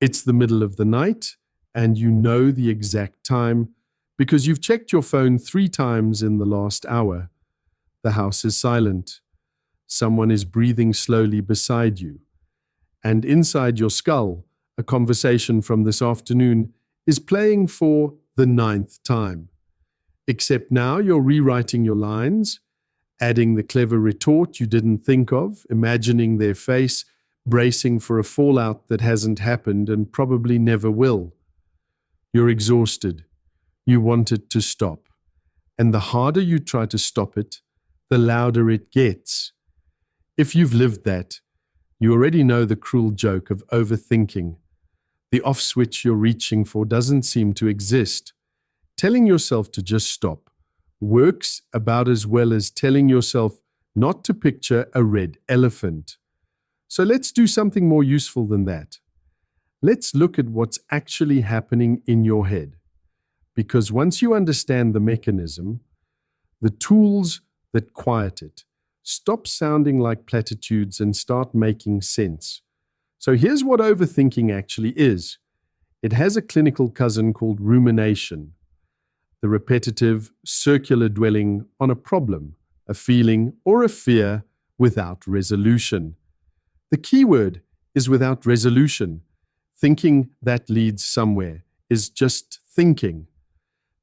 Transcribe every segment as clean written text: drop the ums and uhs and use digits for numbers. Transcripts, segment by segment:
It's the middle of the night, and you know the exact time because you've checked your phone 3 times in the last hour. The house is silent. Someone is breathing slowly beside you. And inside your skull, a conversation from this afternoon is playing for the 9th time. Except now you're rewriting your lines, adding the clever retort you didn't think of, imagining their face, bracing for a fallout that hasn't happened and probably never will. You're exhausted. You want it to stop. And the harder you try to stop it, the louder it gets. If you've lived that, you already know the cruel joke of overthinking. The off switch you're reaching for doesn't seem to exist. Telling yourself to just stop works about as well as telling yourself not to picture a red elephant. So let's do something more useful than that. Let's look at what's actually happening in your head. Because once you understand the mechanism, the tools that quiet it stop sounding like platitudes and start making sense. So here's what overthinking actually is. It has a clinical cousin called rumination, the repetitive, circular dwelling on a problem, a feeling, or a fear without resolution. The key word is without resolution. Thinking that leads somewhere is just thinking.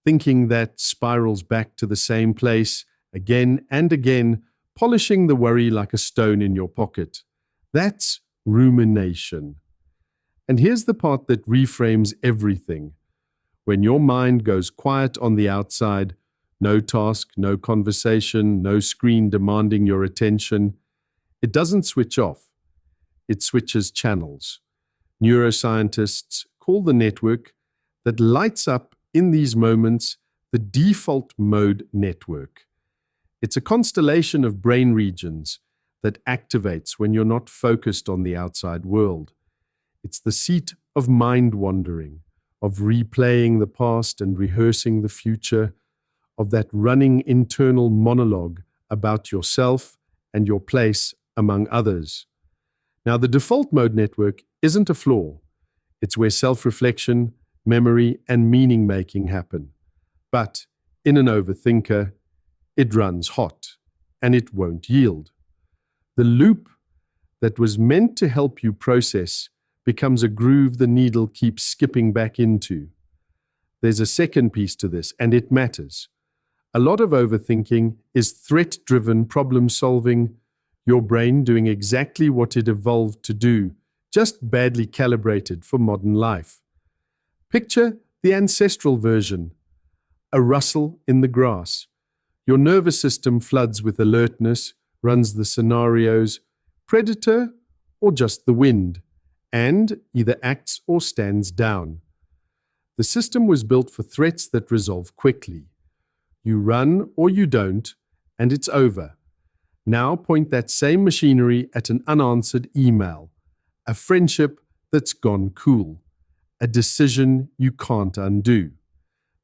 Thinking that spirals back to the same place again and again, polishing the worry like a stone in your pocket. That's rumination. And here's the part that reframes everything. When your mind goes quiet on the outside, no task, no conversation, no screen demanding your attention, it doesn't switch off. It switches channels. Neuroscientists call the network that lights up in these moments the default mode network. It's a constellation of brain regions that activates when you're not focused on the outside world. It's the seat of mind wandering, of replaying the past and rehearsing the future, of that running internal monologue about yourself and your place among others. Now, the default mode network isn't a flaw. It's where self-reflection, memory, and meaning-making happen. But in an overthinker, it runs hot, and it won't yield. The loop that was meant to help you process becomes a groove the needle keeps skipping back into. There's a second piece to this, and it matters. A lot of overthinking is threat-driven problem-solving, your brain doing exactly what it evolved to do, just badly calibrated for modern life. Picture the ancestral version, a rustle in the grass. Your nervous system floods with alertness, runs the scenarios, predator or just the wind, and either acts or stands down. The system was built for threats that resolve quickly. You run or you don't, and it's over. Now point that same machinery at an unanswered email, a friendship that's gone cool, a decision you can't undo.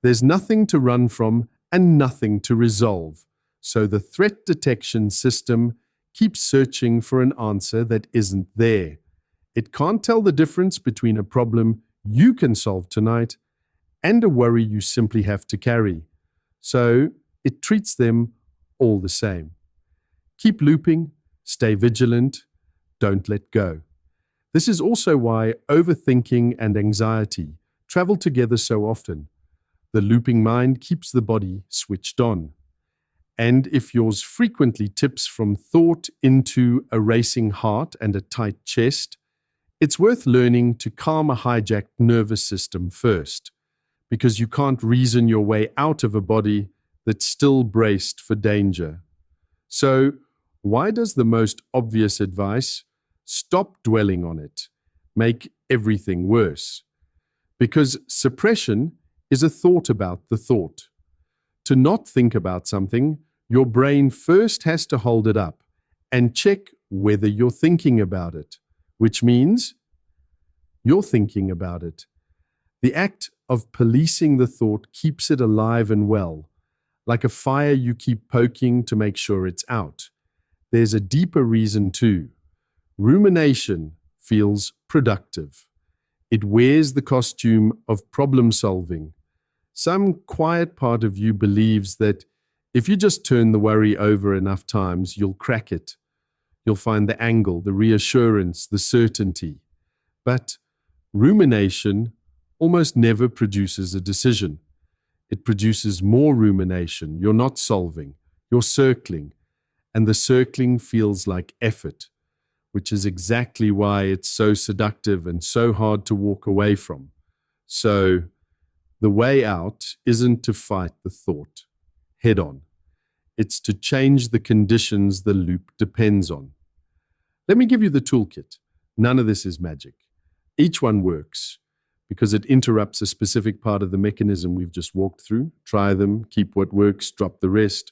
There's nothing to run from and nothing to resolve, so the threat detection system keeps searching for an answer that isn't there. It can't tell the difference between a problem you can solve tonight and a worry you simply have to carry. So it treats them all the same. Keep looping, stay vigilant, don't let go. This is also why overthinking and anxiety travel together so often. The looping mind keeps the body switched on. And if yours frequently tips from thought into a racing heart and a tight chest, it's worth learning to calm a hijacked nervous system first, because you can't reason your way out of a body that's still braced for danger. So, why does the most obvious advice, stop dwelling on it, make everything worse? Because suppression is a thought about the thought. To not think about something, your brain first has to hold it up and check whether you're thinking about it, which means you're thinking about it. The act of policing the thought keeps it alive and well, like a fire you keep poking to make sure it's out. There's a deeper reason too. Rumination feels productive. It wears the costume of problem solving. Some quiet part of you believes that if you just turn the worry over enough times, you'll crack it. You'll find the angle, the reassurance, the certainty. But rumination almost never produces a decision. It produces more rumination. You're not solving, you're circling. And the circling feels like effort, which is exactly why it's so seductive and so hard to walk away from. So the way out isn't to fight the thought head on. It's to change the conditions the loop depends on. Let me give you the toolkit. None of this is magic. Each one works because it interrupts a specific part of the mechanism we've just walked through. Try them, keep what works, drop the rest.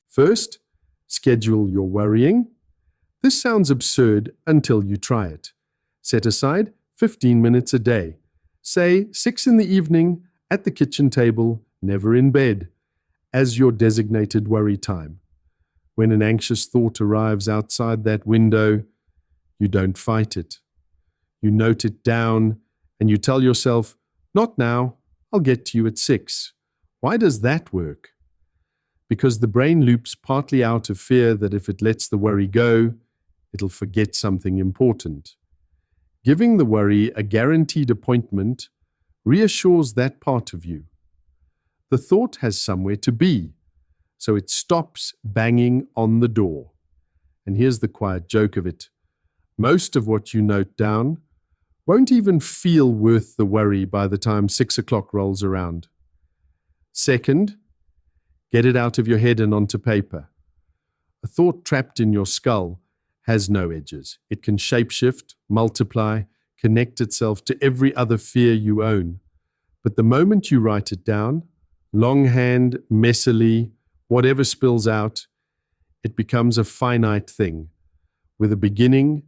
First, schedule your worrying. This sounds absurd until you try it. Set aside 15 minutes a day. Say 6 in the evening at the kitchen table, never in bed, as your designated worry time. When an anxious thought arrives outside that window, you don't fight it. You note it down and you tell yourself, not now, I'll get to you at 6. Why does that work? Because the brain loops partly out of fear that if it lets the worry go, it'll forget something important. Giving the worry a guaranteed appointment reassures that part of you. The thought has somewhere to be, so it stops banging on the door. And here's the quiet joke of it. Most of what you note down won't even feel worth the worry by the time 6 o'clock rolls around. Second, get it out of your head and onto paper. A thought trapped in your skull has no edges. It can shapeshift, multiply, connect itself to every other fear you own. But the moment you write it down, longhand, messily, whatever spills out, it becomes a finite thing with a beginning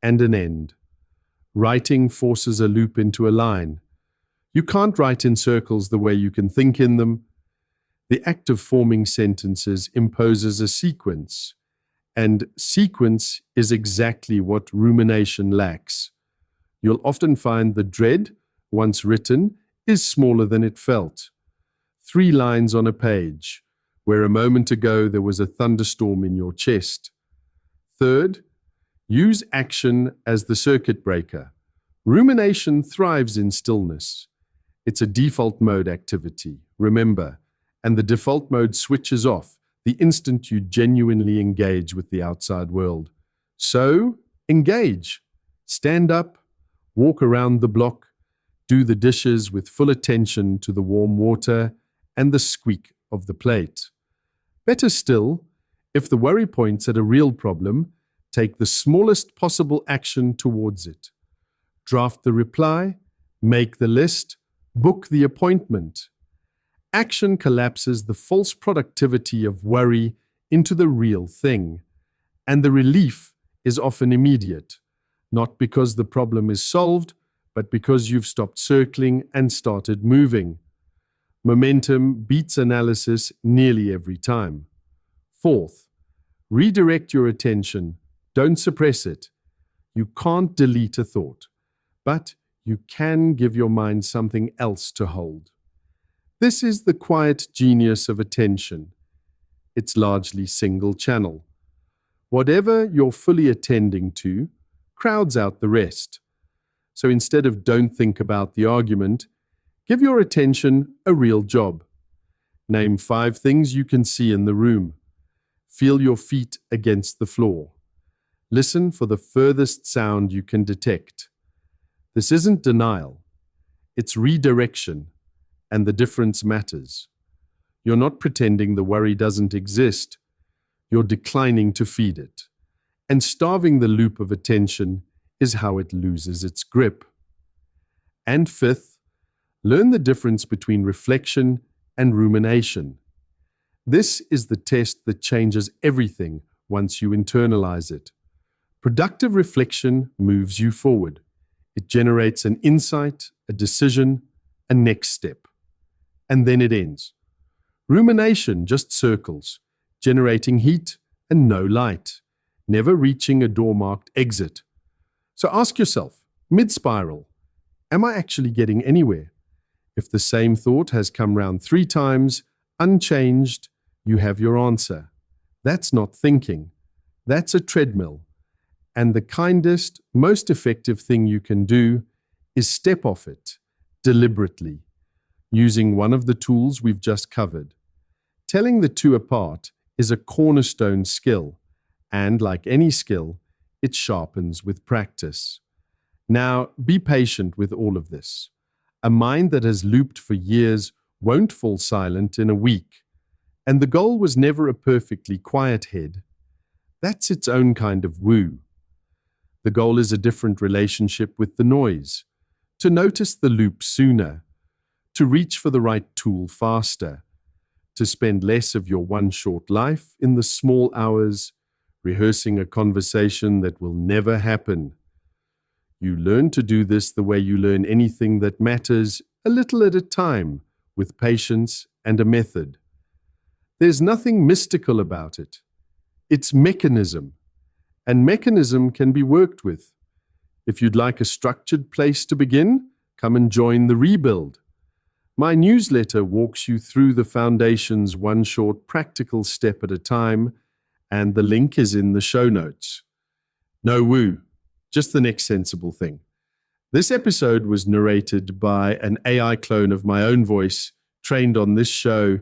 and an end. Writing forces a loop into a line. You can't write in circles the way you can think in them. The act of forming sentences imposes a sequence, and sequence is exactly what rumination lacks. You'll often find the dread, once written, is smaller than it felt. 3 lines on a page, where a moment ago there was a thunderstorm in your chest. Third, use action as the circuit breaker. Rumination thrives in stillness. It's a default mode activity, remember, and the default mode switches off the instant you genuinely engage with the outside world. So, engage. Stand up, walk around the block, do the dishes with full attention to the warm water and the squeak of the plate. Better still, if the worry points at a real problem, take the smallest possible action towards it. Draft the reply, make the list, book the appointment. Action collapses the false productivity of worry into the real thing, and the relief is often immediate, not because the problem is solved, but because you've stopped circling and started moving. Momentum beats analysis nearly every time. Fourth, redirect your attention. Don't suppress it. You can't delete a thought, but you can give your mind something else to hold. This is the quiet genius of attention. It's largely single channel. Whatever you're fully attending to crowds out the rest. So instead of don't think about the argument, give your attention a real job. Name 5 things you can see in the room. Feel your feet against the floor. Listen for the furthest sound you can detect. This isn't denial. It's redirection, and the difference matters. You're not pretending the worry doesn't exist. You're declining to feed it. And starving the loop of attention is how it loses its grip. And fifth, learn the difference between reflection and rumination. This is the test that changes everything once you internalize it. Productive reflection moves you forward. It generates an insight, a decision, a next step. And then it ends. Rumination just circles, generating heat and no light, never reaching a door marked exit. So ask yourself, mid-spiral, Am I actually getting anywhere? If the same thought has come round 3 times, unchanged, you have your answer. That's not thinking. That's a treadmill. And the kindest, most effective thing you can do is step off it, deliberately, using one of the tools we've just covered. Telling the two apart is a cornerstone skill, and like any skill, it sharpens with practice. Now, be patient with all of this. A mind that has looped for years won't fall silent in a week, and the goal was never a perfectly quiet head. That's its own kind of woo. The goal is a different relationship with the noise, to notice the loop sooner, to reach for the right tool faster, to spend less of your one short life in the small hours, rehearsing a conversation that will never happen. You learn to do this the way you learn anything that matters, a little at a time, with patience and a method. There's nothing mystical about it. It's mechanism, and mechanism can be worked with. If you'd like a structured place to begin, come and join the rebuild. My newsletter walks you through the foundations one short practical step at a time, and the link is in the show notes. No woo, just the next sensible thing. This episode was narrated by an AI clone of my own voice, trained on this show